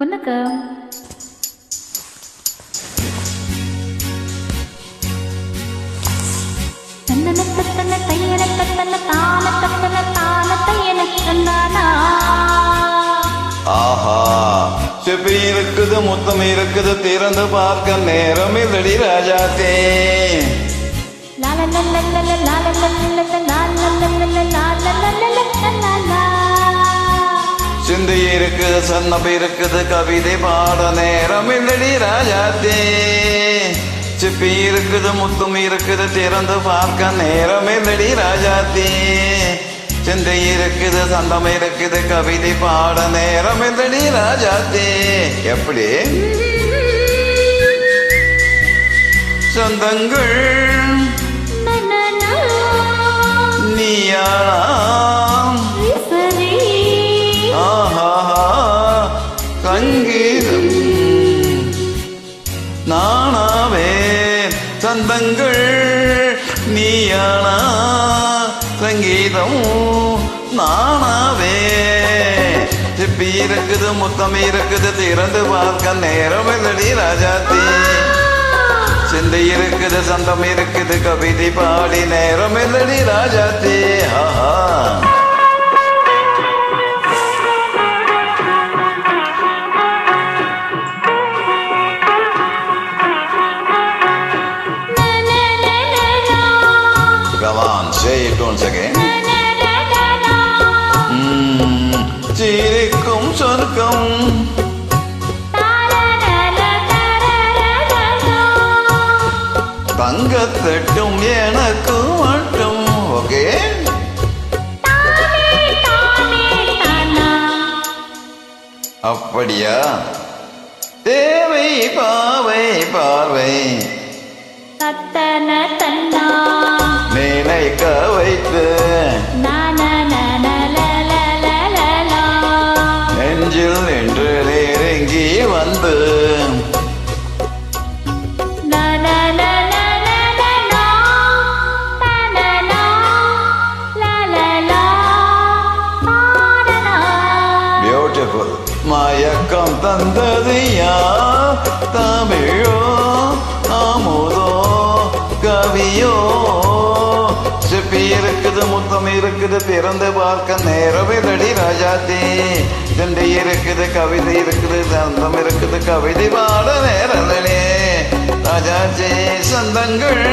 வணக்கம். தன்னன தையன தத்தன தான தத்தன தான தையன தன்னானா. ஆஹா, செப்பி இருக்குது, முத்தம் இருக்குது, திறந்து பார்க்க நேரம் இல்லடி ராஜாத்தே. சிந்தி இருக்குது, சன்னபி இருக்குது, கவிதை பாட நேரம் இல்லடி ராஜாத்தே. சிப்பி இருக்குது, முத்தும் இருக்குது, திறந்து பார்க்க நேரம் இல்லடி ராஜாத்தே. சிந்தை இருக்குது, சந்தம் இருக்குது, கவிதை பாட நேரம் இல்லடி ராஜாத்தே. எப்படி சொந்தங்கள் நீயாளாம். ஆஹா, சங்கீதம் நானாவே. சொந்தங்கள் நீயானா, சங்கீதம் நானாவே. சிப்பி இருக்குது, முத்தம் இருக்குது, திறந்து பார்க்க நேரம் இல்லடி ராஜாத்தே. சிந்தை இருக்குது, சந்தம் இருக்குது, கவிதை பாடி நேரம் இல்லடி ராஜாத்தே. ஆஹா, come on, say it once again. சிரிக்கும் சொர்க்கம் தங்கத்தட்டும் எனக்கு மட்டும். ஓகே, அப்படியா? தேவை பாவை பார்வை நினைக்க வைத்து நெஞ்சில் நின்று நெருங்கி வந்து பியூட்டிஃபுல். மயக்கம் தந்தது யார்? தமிழோ அமுதோ கவியோ? சிப்பி இருக்குது, முத்தம் இருக்குது, திறந்து பார்க்க நேரம் இல்லடி ராஜாத்தே. சிந்தை இருக்குது, கவிதை இருக்குது, சந்தம் இருக்குது, கவிதை பாட நேரலே ராஜாத்தே. சொந்தங்கள்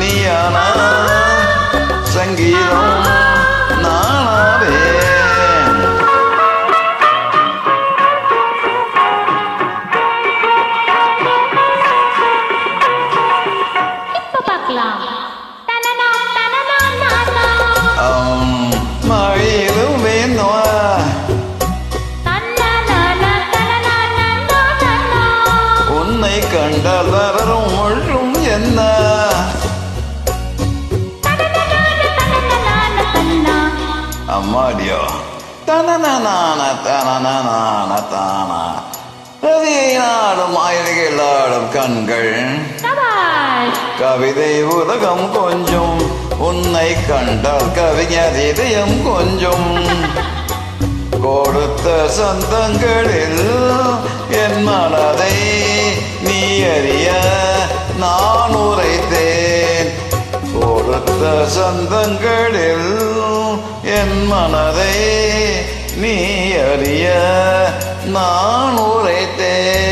நீயானா, சங்கீதம் நானாவே. மழையிலும் வேணுவா உன்னை கண்டால் வரரும் முழும் என்ன? அம்மாடியோ தனநான தனநான தானா நாடும் ஆயிரங்களாடும் கண்கள் கவிதை உலகம் கொஞ்சம் உன்னை கண்டால் கவிஞர் இதயம் கொஞ்சம். கொடுத்த சொந்தங்களில் என் மனதை நீ அறிய நான் உரைத்தேன். கொடுத்த சொந்தங்களில் என் மனதை நீ அறிய நான் உரைத்தேன்.